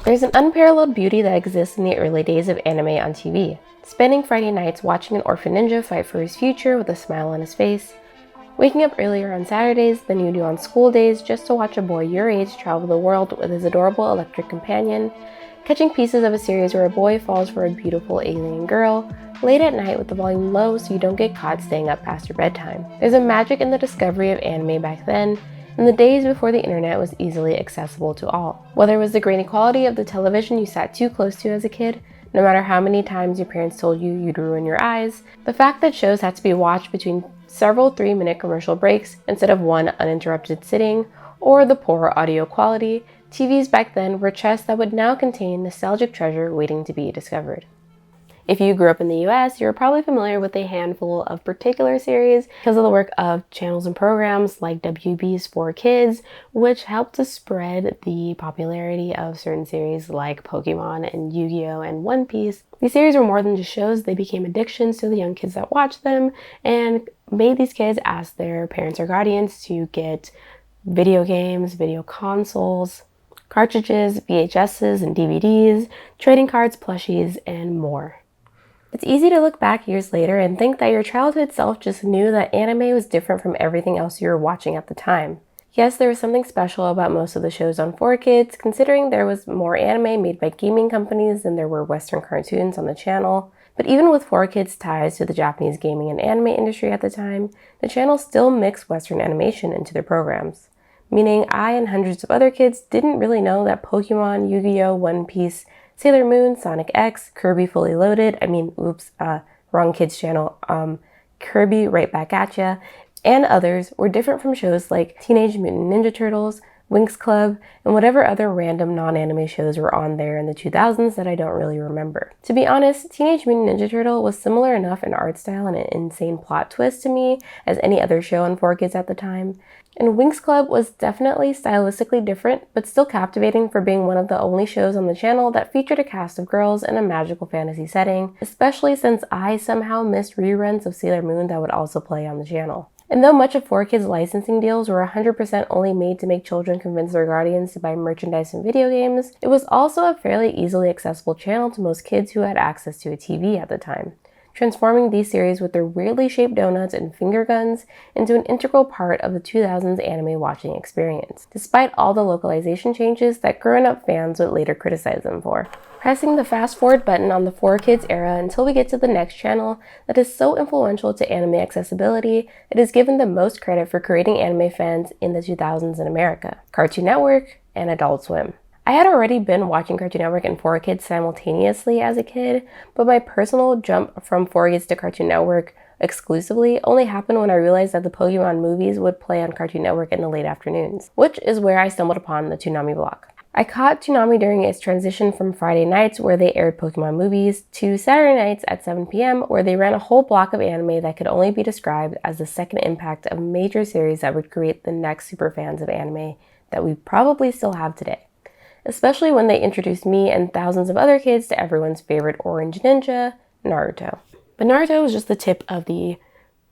There's an unparalleled beauty that exists in the early days of anime on TV. Spending Friday nights watching an orphan ninja fight for his future with a smile on his face. Waking up earlier on Saturdays than you do on school days just to watch a boy your age travel the world with his adorable electric companion. Catching pieces of a series where a boy falls for a beautiful alien girl. Late at night with the volume low so you don't get caught staying up past your bedtime. There's a magic in the discovery of anime back then, in the days before the internet was easily accessible to all. Whether it was the grainy quality of the television you sat too close to as a kid, no matter how many times your parents told you you'd ruin your eyes, the fact that shows had to be watched between several 3-minute commercial breaks instead of one uninterrupted sitting, or the poor audio quality, TVs back then were chests that would now contain nostalgic treasure waiting to be discovered. If you grew up in the US, you're probably familiar with a handful of particular series because of the work of channels and programs like WB's 4Kids, which helped to spread the popularity of certain series like Pokemon and Yu-Gi-Oh! And One Piece. These series were more than just shows, they became addictions to the young kids that watched them and made these kids ask their parents or guardians to get video games, video consoles, cartridges, VHSs and DVDs, trading cards, plushies, and more. It's easy to look back years later and think that your childhood self just knew that anime was different from everything else you were watching at the time. Yes, there was something special about most of the shows on 4Kids, considering there was more anime made by gaming companies than there were Western cartoons on the channel. But even with 4Kids' ties to the Japanese gaming and anime industry at the time, the channel still mixed Western animation into their programs. Meaning I and hundreds of other kids didn't really know that Pokemon, Yu-Gi-Oh!, One Piece, Sailor Moon, Sonic X, Kirby Fully Loaded, wrong kids channel, Kirby Right Back At Ya, and others were different from shows like Teenage Mutant Ninja Turtles, Winx Club, and whatever other random non-anime shows were on there in the 2000s that I don't really remember. To be honest, Teenage Mutant Ninja Turtle was similar enough in art style and an insane plot twist to me as any other show on 4Kids at the time. And Winx Club was definitely stylistically different, but still captivating for being one of the only shows on the channel that featured a cast of girls in a magical fantasy setting, especially since I somehow missed reruns of Sailor Moon that would also play on the channel. And though much of 4Kids' licensing deals were 100% only made to make children convince their guardians to buy merchandise and video games, it was also a fairly easily accessible channel to most kids who had access to a TV at the time, transforming these series with their weirdly shaped donuts and finger guns into an integral part of the 2000s anime watching experience, despite all the localization changes that grown-up fans would later criticize them for. Pressing the fast-forward button on the 4Kids era until we get to the next channel that is so influential to anime accessibility, it is given the most credit for creating anime fans in the 2000s in America: Cartoon Network and Adult Swim. I had already been watching Cartoon Network and 4Kids simultaneously as a kid, but my personal jump from 4Kids to Cartoon Network exclusively only happened when I realized that the Pokemon movies would play on Cartoon Network in the late afternoons, which is where I stumbled upon the Toonami block. I caught Toonami during its transition from Friday nights, where they aired Pokemon movies, to Saturday nights at 7 p.m., where they ran a whole block of anime that could only be described as the second impact of a major series that would create the next superfans of anime that we probably still have today. Especially when they introduced me and thousands of other kids to everyone's favorite orange ninja, Naruto. But Naruto was just the tip of the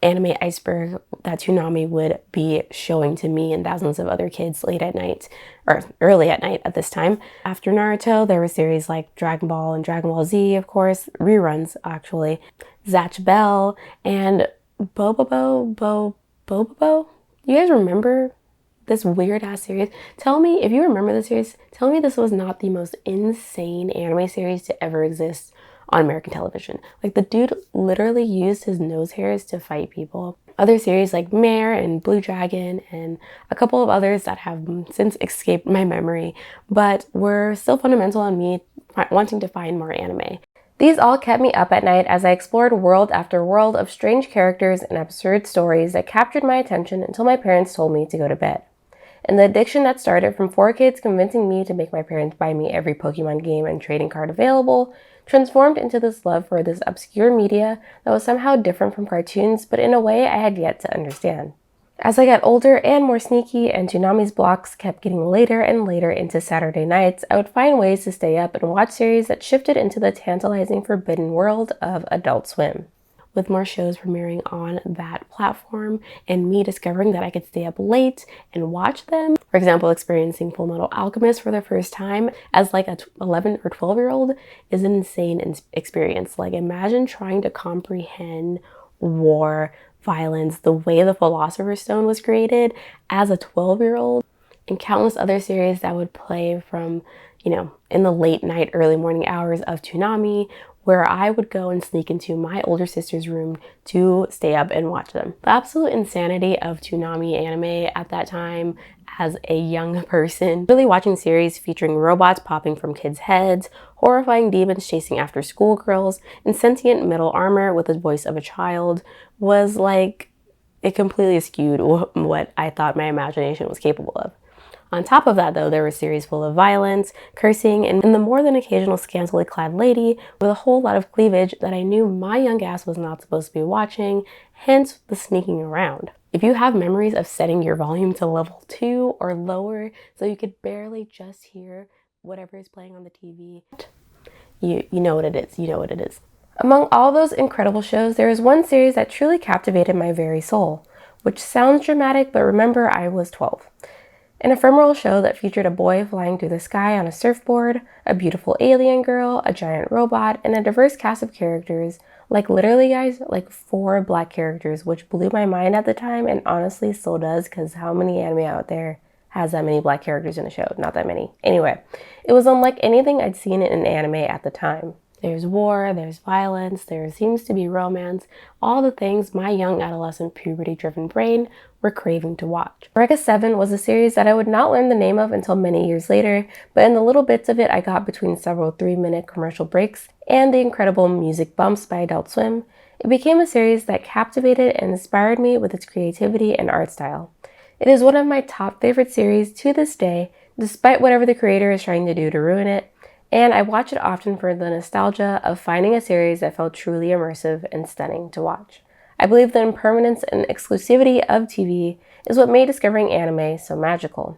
anime iceberg that Toonami would be showing to me and thousands of other kids late at night, or early at night at this time. After Naruto, there were series like Dragon Ball and Dragon Ball Z, of course, reruns actually, Zatch Bell, and Bobobo-bo Bo-bobo. You guys remember this weird-ass series? Tell me, if you remember the series, tell me this was not the most insane anime series to ever exist on American television. Like, the dude literally used his nose hairs to fight people. Other series like Mare and Blue Dragon and a couple of others that have since escaped my memory, but were still fundamental in me wanting to find more anime. These all kept me up at night as I explored world after world of strange characters and absurd stories that captured my attention until my parents told me to go to bed. And the addiction that started from 4Kids convincing me to make my parents buy me every Pokemon game and trading card available transformed into this love for this obscure media that was somehow different from cartoons, but in a way I had yet to understand. As I got older and more sneaky and Toonami's blocks kept getting later and later into Saturday nights, I would find ways to stay up and watch series that shifted into the tantalizing forbidden world of Adult Swim. with more shows premiering on that platform and me discovering that I could stay up late and watch them. For example, experiencing Full Metal Alchemist for the first time as like a 11 or 12-year-old is an insane experience. Like, imagine trying to comprehend war, violence, the way the Philosopher's Stone was created as a 12-year-old, and countless other series that would play from, in the late night, early morning hours of Toonami, where I would go and sneak into my older sister's room to stay up and watch them. The absolute insanity of Toonami anime at that time as a young person, really watching series featuring robots popping from kids' heads, horrifying demons chasing after schoolgirls, and sentient metal armor with the voice of a child was like, it completely skewed what I thought my imagination was capable of. On top of that, though, there were series full of violence, cursing, and the more than occasional scantily clad lady with a whole lot of cleavage that I knew my young ass was not supposed to be watching, hence the sneaking around. If you have memories of setting your volume to level 2 or lower so you could barely just hear whatever is playing on the TV, you know what it is. You know what it is. Among all those incredible shows, there is one series that truly captivated my very soul, which sounds dramatic, but remember, I was 12. An ephemeral show that featured a boy flying through the sky on a surfboard, a beautiful alien girl, a giant robot, and a diverse cast of characters. Like, literally, guys, like 4 black characters, which blew my mind at the time and honestly still does, because how many anime out there has that many black characters in a show? Not that many. Anyway, it was unlike anything I'd seen in anime at the time. There's war, there's violence, there seems to be romance, all the things my young adolescent puberty-driven brain were craving to watch. Eureka 7 was a series that I would not learn the name of until many years later, but in the little bits of it I got between several 3-minute commercial breaks and the incredible music bumps by Adult Swim, it became a series that captivated and inspired me with its creativity and art style. It is one of my top favorite series to this day, despite whatever the creator is trying to do to ruin it, and I watch it often for the nostalgia of finding a series that felt truly immersive and stunning to watch. I believe the impermanence and exclusivity of TV is what made discovering anime so magical.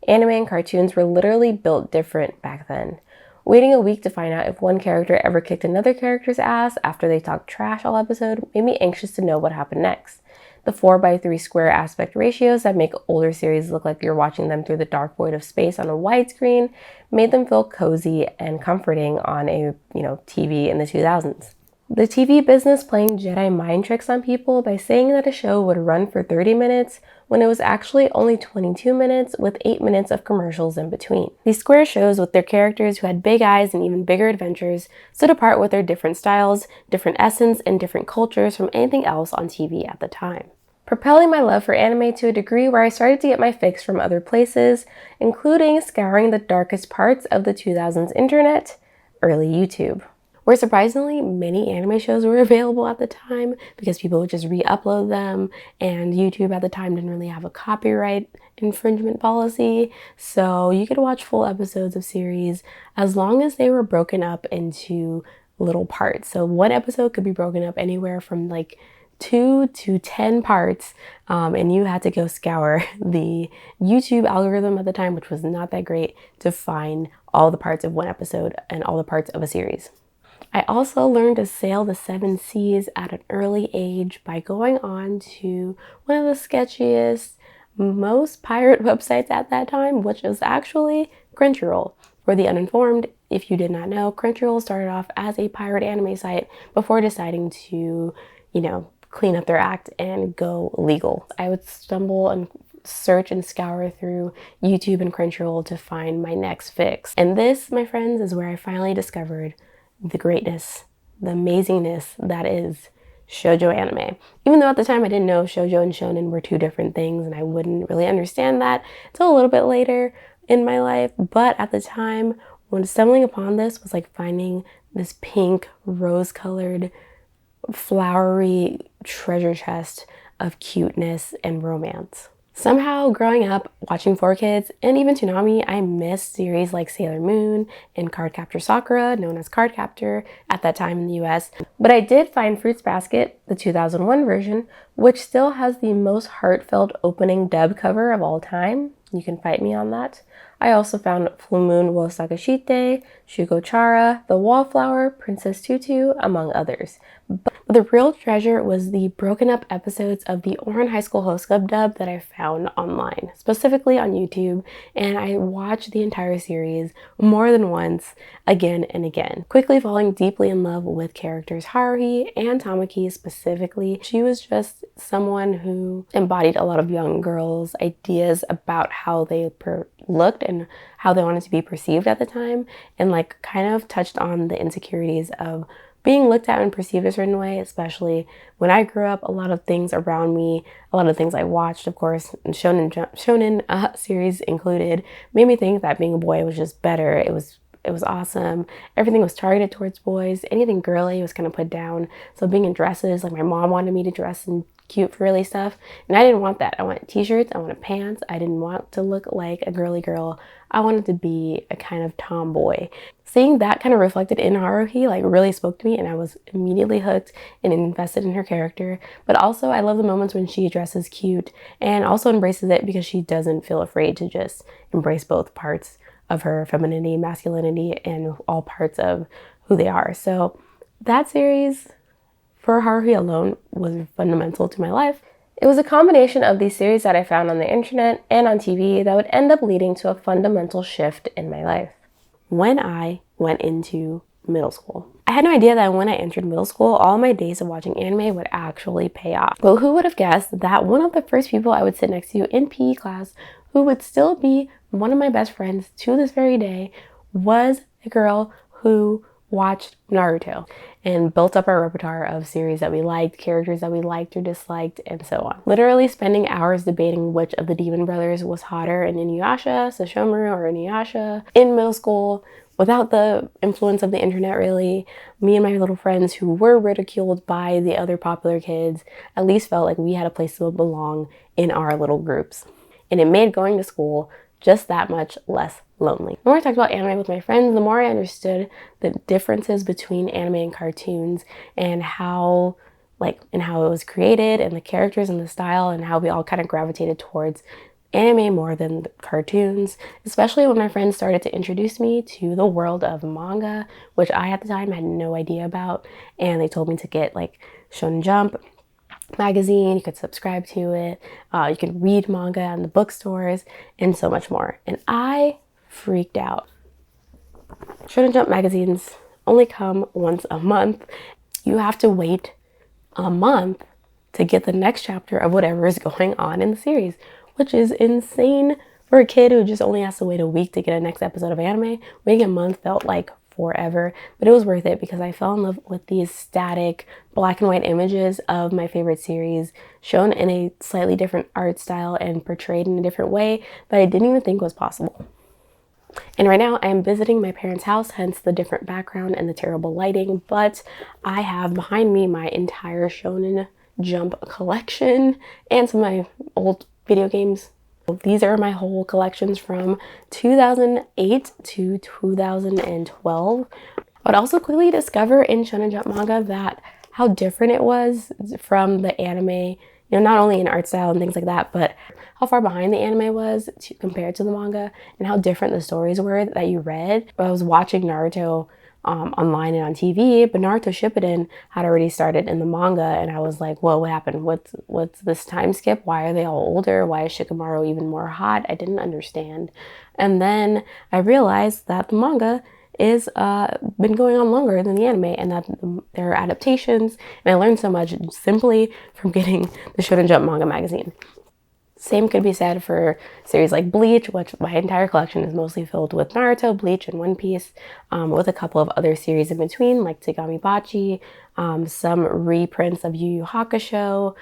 Anime and cartoons were literally built different back then. Waiting a week to find out if one character ever kicked another character's ass after they talked trash all episode made me anxious to know what happened next. The 4:3 square aspect ratios that make older series look like you're watching them through the dark void of space on a widescreen made them feel cozy and comforting on a, TV in the 2000s. The TV business playing Jedi mind tricks on people by saying that a show would run for 30 minutes when it was actually only 22 minutes with 8 minutes of commercials in between. These square shows with their characters who had big eyes and even bigger adventures stood apart with their different styles, different essence, and different cultures from anything else on TV at the time, propelling my love for anime to a degree where I started to get my fix from other places, including scouring the darkest parts of the 2000s internet, early YouTube, where surprisingly many anime shows were available at the time because people would just re-upload them, and YouTube at the time didn't really have a copyright infringement policy, so you could watch full episodes of series as long as they were broken up into little parts. So one episode could be broken up anywhere from like 2 to 10 parts, and you had to go scour the YouTube algorithm at the time, which was not that great, to find all the parts of one episode and all the parts of a series. I also learned to sail the 7 seas at an early age by going on to one of the sketchiest, most pirate websites at that time, which was actually Crunchyroll. For the uninformed, if you did not know, Crunchyroll started off as a pirate anime site before deciding to, clean up their act and go legal. I would stumble and search and scour through YouTube and Crunchyroll to find my next fix. And this, my friends, is where I finally discovered the greatness, the amazingness that is shoujo anime. Even though at the time I didn't know shoujo and shonen were 2 different things, and I wouldn't really understand that until a little bit later in my life, but at the time when stumbling upon this was like finding this pink, rose-colored, flowery treasure chest of cuteness and romance. Somehow, growing up, watching 4Kids, and even Toonami, I missed series like Sailor Moon and Cardcaptor Sakura, known as Cardcaptor, at that time in the US. But I did find Fruits Basket, the 2001 version, which still has the most heartfelt opening dub cover of all time. You can fight me on that. I also found Full Moon wo Sakashite, Shugo Chara, The Wallflower, Princess Tutu, among others. But the real treasure was the broken up episodes of the Ouran High School Host Club dub that I found online, specifically on YouTube, and I watched the entire series more than once, again and again, quickly falling deeply in love with characters Haruhi and Tamaki specifically. She was just someone who embodied a lot of young girls' ideas about how they looked and how they wanted to be perceived at the time, and like kind of touched on the insecurities of being looked at and perceived a certain way, especially when I grew up. A lot of things around me, a lot of things I watched, of course, and shonen series included, made me think that being a boy was just better. It was awesome. Everything was targeted towards boys. Anything girly was kind of put down. So being in dresses, like my mom wanted me to dress in cute frilly stuff, and I didn't want that. I wanted t-shirts, I wanted pants. I didn't want to look like a girly girl. I wanted to be a kind of tomboy. Seeing that kind of reflected in Haruhi like really spoke to me, and I was immediately hooked and invested in her character. But also I love the moments when she dresses cute and also embraces it, because she doesn't feel afraid to just embrace both parts of her femininity, masculinity, and all parts of who they are. So that series for Haruhi alone was fundamental to my life. It was a combination of these series that I found on the internet and on TV that would end up leading to a fundamental shift in my life. When I went into middle school, I had no idea that when I entered middle school, all my days of watching anime would actually pay off. Well, who would have guessed that one of the first people I would sit next to in PE class, who would still be one of my best friends to this very day, was a girl who watched Naruto and built up our repertoire of series that we liked, characters that we liked or disliked, and so on. Literally spending hours debating which of the demon brothers was hotter in Inuyasha, Sesshomaru or Inuyasha. In middle school, without the influence of the internet really, me and my little friends who were ridiculed by the other popular kids at least felt like we had a place to belong in our little groups. And it made going to school just that much less lonely. The more I talked about anime with my friends, the more I understood the differences between anime and cartoons, and how it was created, and the characters and the style, and how we all kind of gravitated towards anime more than the cartoons, especially when my friends started to introduce me to the world of manga, which I at the time had no idea about, and they told me to get like shonenjump magazine, you could subscribe to it, you could read manga in the bookstores, and so much more. And I freaked out. shonenjump magazines only come once a month. You have to wait a month to get the next chapter of whatever is going on in the series, which is insane for a kid who just only has to wait a week to get a next episode of anime. Waiting a month felt like forever, but it was worth it because I fell in love with these static black and white images of my favorite series, shown in a slightly different art style and portrayed in a different way that I didn't even think was possible. And right now I am visiting my parents' house, hence the different background and the terrible lighting, but I have behind me my entire Shonen Jump collection and some of my old video games. These are my whole collections from 2008 to 2012. I would also quickly discover in Shonen Jump manga that how different it was from the anime, not only in art style and things like that, but how far behind the anime was compared to the manga, and how different the stories were that you read. I was watching Naruto online and on TV, but Naruto Shippuden had already started in the manga, and I was like, whoa, what happened? What's this time skip? Why are they all older? Why is Shikamaru even more hot? I didn't understand. And then I realized that the manga is been going on longer than the anime, and that there are adaptations, and I learned so much simply from getting the Shonen Jump manga magazine. Same could be said for series like Bleach, which my entire collection is mostly filled with Naruto, Bleach, and One Piece, with a couple of other series in between, like Tegami Bachi, some reprints of Yu Yu Hakusho,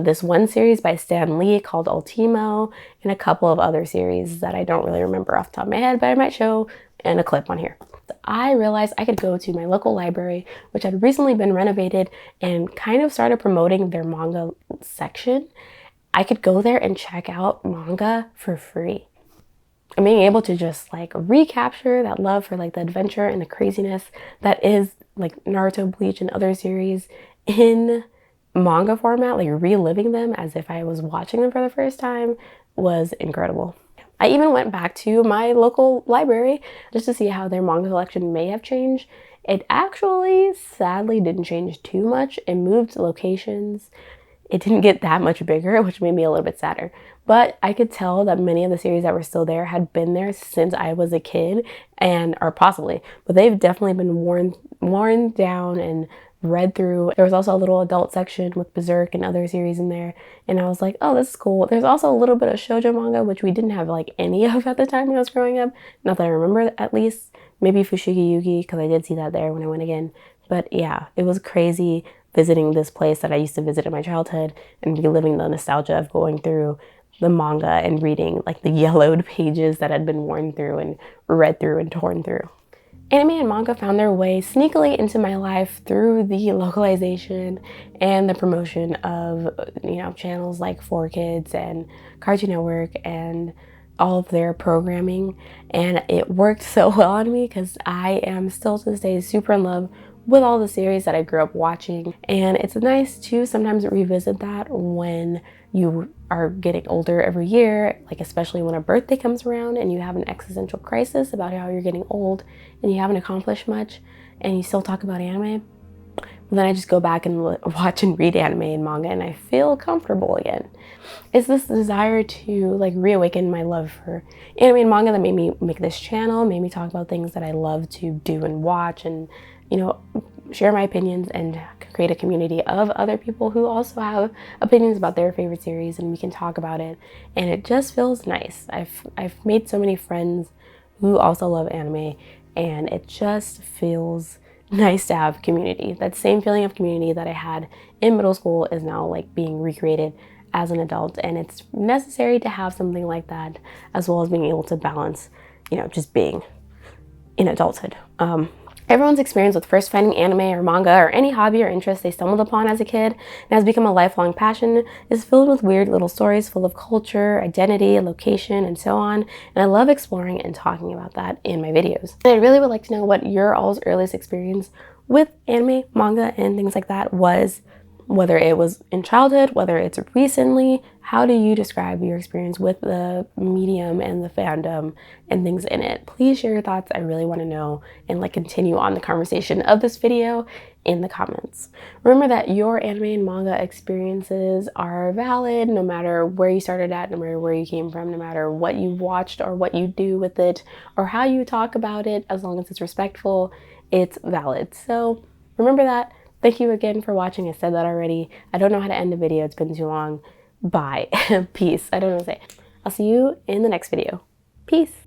this one series by Stan Lee called Ultimo, and a couple of other series that I don't really remember off the top of my head, but I might show in a clip on here. I realized I could go to my local library, which had recently been renovated and kind of started promoting their manga section. I could go there and check out manga for free. And being able to just like recapture that love for like the adventure and the craziness that is like Naruto, Bleach, and other series in manga format, like reliving them as if I was watching them for the first time, was incredible. I even went back to my local library just to see how their manga collection may have changed. It actually sadly didn't change too much. It moved locations. It didn't get that much bigger, which made me a little bit sadder. But I could tell that many of the series that were still there had been there since I was a kid, or possibly, but they've definitely been worn down and read through. There was also a little adult section with Berserk and other series in there, and I was like, oh, this is cool. There's also a little bit of shoujo manga, which we didn't have like any of at the time when I was growing up. Not that I remember, at least. Maybe Fushigi Yugi, because I did see that there when I went again. But yeah, it was crazy visiting this place that I used to visit in my childhood and reliving the nostalgia of going through the manga and reading like the yellowed pages that had been worn through and read through and torn through. Anime and manga found their way sneakily into my life through the localization and the promotion of, channels like 4Kids and Cartoon Network and all of their programming, and it worked so well on me because I am still to this day super in love with all the series that I grew up watching. And it's nice to sometimes revisit that when you are getting older every year, like especially when a birthday comes around and you have an existential crisis about how you're getting old and you haven't accomplished much and you still talk about anime. But then I just go back and watch and read anime and manga and I feel comfortable again. It's this desire to like reawaken my love for anime and manga that made me make this channel, made me talk about things that I love to do and watch, and share my opinions and create a community of other people who also have opinions about their favorite series, and we can talk about it, and it just feels nice. I've made so many friends who also love anime, and it just feels nice to have community. That same feeling of community that I had in middle school is now like being recreated as an adult, and it's necessary to have something like that, as well as being able to balance, just being in adulthood. Everyone's experience with first finding anime or manga or any hobby or interest they stumbled upon as a kid and has become a lifelong passion is filled with weird little stories full of culture, identity, location, and so on. And I love exploring and talking about that in my videos. And I really would like to know what your all's earliest experience with anime, manga, and things like that was. Whether it was in childhood, whether it's recently, how do you describe your experience with the medium and the fandom and things in it? Please share your thoughts. I really want to know and continue on the conversation of this video in the comments. Remember that your anime and manga experiences are valid no matter where you started at, no matter where you came from, no matter what you watched or what you do with it or how you talk about it. As long as it's respectful, it's valid. So remember that. Thank you again for watching. I said that already. I don't know how to end the video. It's been too long. Bye. Peace. I don't know what to say. I'll see you in the next video. Peace.